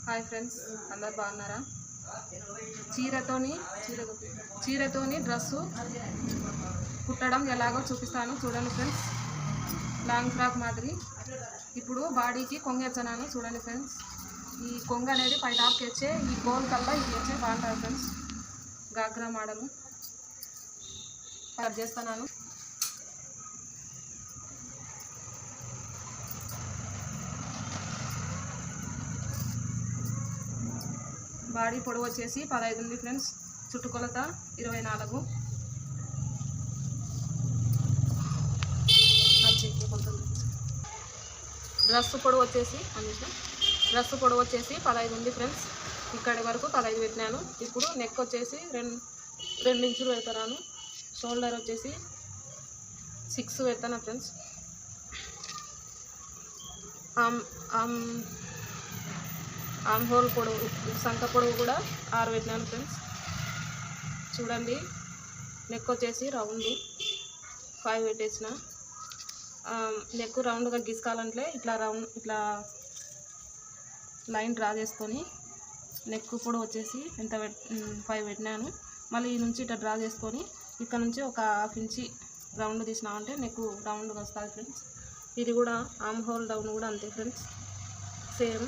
Hi friends, అందరు బాగున్నారా? చీరతోని dress కుట్టడం ఎలాగో చూపిస్తాను చూడండి ఫ్రెండ్స్. లాంగ్ ఫ్రాక్ మాదిరి. ఇప్పుడు బాడీకి కొంగెచ్చనాను చూడండి ఫ్రెండ్స్. ఈ కొంగ అనేది పై టాప్కి వచ్చే ఈ గోల్ కల్లా ఇది వచ్చే బాగుంటుంది ఫ్రెండ్స్. గాగ్రా మోడలు కట్ చేస్తున్నాను. బాడీ పొడవు వచ్చేసి 15 ఉంది ఫ్రెండ్స్. చుట్టుకొలత 24. డ్రెస్ పొడవు వచ్చేసి 15 ఉంది ఫ్రెండ్స్. ఇక్కడి వరకు 15 పెట్టినాను. ఇప్పుడు నెక్ వచ్చేసి 2 ఇంచులు పెడతాను. షోల్డర్ వచ్చేసి 6 పెడతాను ఫ్రెండ్స్. ఆమ్ హోల్ పొడవు, సంఖ పొడవు కూడా 6 పెట్టినాను ఫ్రెండ్స్. చూడండి, నెక్ వచ్చేసి రౌండ్ 5 పెట్టేసిన. నెక్ రౌండ్గా గీసుకోవాలంటే ఇట్లా లైన్ డ్రా చేసుకొని నెక్ పొడవు వచ్చేసి 5 పెట్టినాను. మళ్ళీ ఈ నుంచి ఇట్లా డ్రా చేసుకొని ఇక్కడ నుంచి ఒక 1/2 ఇంచి రౌండ్ తీసినామంటే నెక్ రౌండ్గా వస్తుంది ఫ్రెండ్స్. ఇది కూడా ఆమ్ హోల్ డౌన్ కూడా అంతే ఫ్రెండ్స్, సేమ్.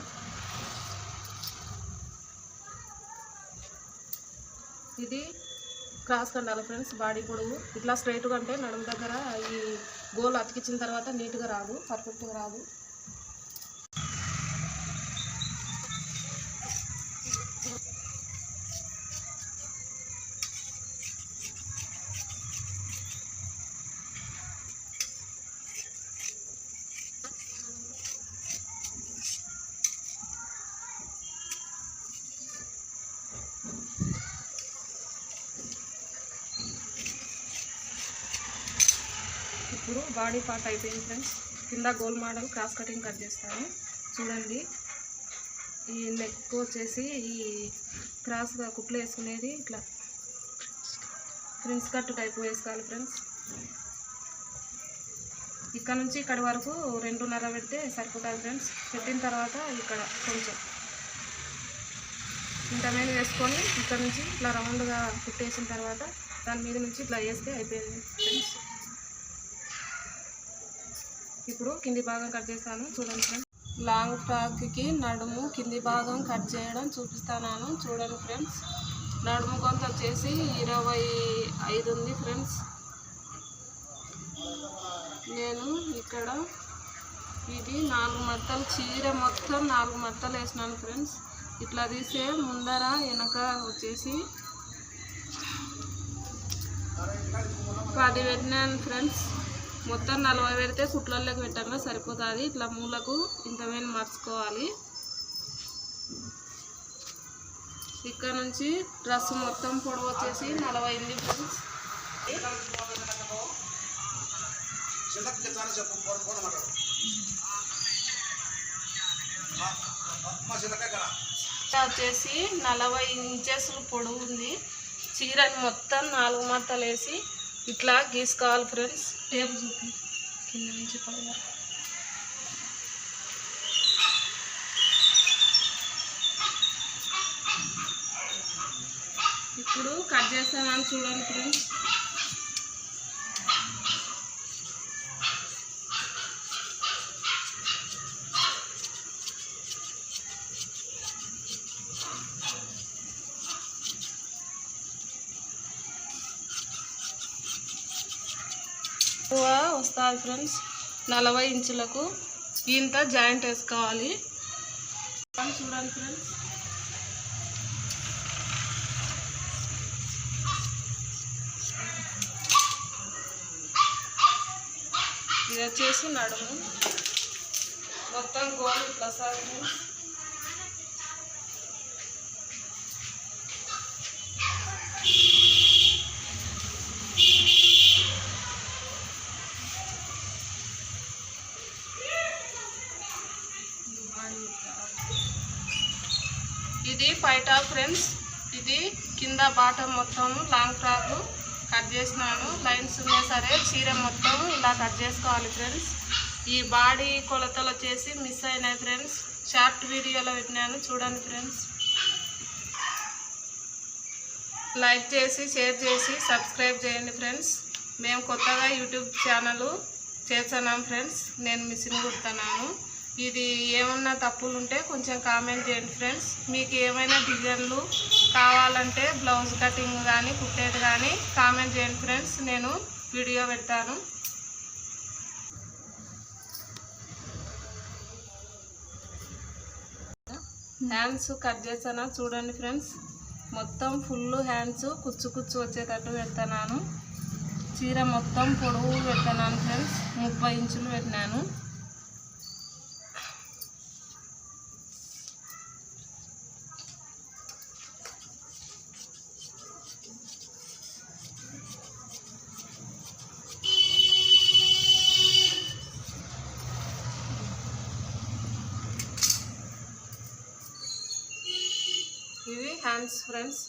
ఇది క్రాస్ కండాలి ఫ్రెండ్స్. బాడీ పొడవు ఇట్లా స్ట్రైట్గా అంటే నడుము దగ్గర ఈ గోల్ అతికించిన తర్వాత నీట్గా రాదు, పర్ఫెక్ట్గా రాదు. ఇప్పుడు బాడీ పార్ట్ అయిపోయింది ఫ్రెండ్స్. కింద goal model cross cutting cut చేస్తాను చూడండి. ఈ నెక్ వచ్చేసి ఈ క్రాస్గా కుట్లు వేసుకునేది ఇట్లా ఫ్రిన్స్ కట్ టైప్ వేసుకోవాలి ఫ్రెండ్స్. ఇక్కడ నుంచి ఇక్కడి వరకు 2.5 పెడితే సరిపోతుంది ఫ్రెండ్స్. పెట్టిన తర్వాత ఇక్కడ కొంచెం ఇంత మీద వేసుకొని ఇక్కడ నుంచి ఇట్లా రౌండ్గా కుట్టేసిన తర్వాత దాని మీద నుంచి ఇట్లా వేస్తే అయిపోయింది ఫ్రెండ్స్. ఇప్పుడు కింది భాగం కట్ చేస్తాను చూడండి ఫ్రెండ్స్. లాంగ్ ఫ్రాక్కి నడుము కింది భాగం కట్ చేయడం చూపిస్తాను చూడండి ఫ్రెండ్స్. నడుము కొంత వచ్చేసి 25 ఉంది ఫ్రెండ్స్. నేను ఇక్కడ ఇది 4 మడతలు, చీర మొత్తం 4 మడతలు వేసినాను ఫ్రెండ్స్. ఇట్లా తీసే ముందర వెనక వచ్చేసి 10 పెట్టినాను ఫ్రెండ్స్. మొత్తం 40 పెడితే కుట్లలోకి పెట్టంగా సరిపోతుంది. ఇట్లా మూలకు ఇంతమైన మార్చుకోవాలి. ఇక్కడ నుంచి డ్రెస్ మొత్తం పొడవు వచ్చేసి 40 ఉంది ఫ్రెండ్స్. వచ్చేసి 40 ఇంచెస్ పొడవు ఉంది. చీరని మొత్తం 4 మడతలు వేసి ఇట్లా గీసుకోవాలి ఫ్రెండ్స్. టేప్ చూపి కింద నుంచి పడి వరకు. ఇప్పుడు కట్ చేస్తానని చూడండి ఫ్రెండ్స్. వస్తుంది ఫ్రెండ్స్. 40 ఇంచులకు ఇంత జాయింట్ వేసుకోవాలి చూడండి ఫ్రెండ్స్. ఇది వచ్చేసి నడుము మొత్తం గోల్ ఇట్లా వస్తుంది ఫ్రెండ్స్. ఇది పై టాప్ ఫ్రెండ్స్. ఇది కింద బాటమ్ మొత్తం లాంగ్ ఫ్రాక్ కట్ చేసినాను. లైన్స్ ఉన్నా సరే చీర మొత్తం ఇలా కట్ చేసుకోవాలి ఫ్రెండ్స్. ఈ బాడీ కొలతలు వచ్చేసి మిస్ అయినాయి ఫ్రెండ్స్. షార్ట్ వీడియోలో పెట్టినాను, చూడండి ఫ్రెండ్స్. లైక్ చేసి షేర్ చేసి సబ్స్క్రైబ్ చేయండి ఫ్రెండ్స్. మేము కొత్తగా యూట్యూబ్ ఛానల్ చేస్తున్నాం ఫ్రెండ్స్. నేను మిషన్ కుడుతున్నాను. ఇది ఏమన్నా తప్పులు ఉంటే కొంచెం కామెంట్ చేయండి ఫ్రెండ్స్. మీకు ఏమైనా డిజైన్లు కావాలంటే బ్లౌజ్ కటింగ్ కానీ కుట్టేది కానీ కామెంట్ చేయండి ఫ్రెండ్స్. నేను వీడియో పెడతాను. హ్యాండ్స్ కట్ చేస్తాను, చూడండి ఫ్రెండ్స్. మొత్తం ఫుల్ హ్యాండ్స్ కుచ్చు కుచ్చు వచ్చేటట్టు పెడతాను. చీర మొత్తం పొడవు పెట్టాను ఫ్రెండ్స్. 30 ఇంచులు పెట్టినాను. ఇవి హ్యాండ్స్ ఫ్రెండ్స్.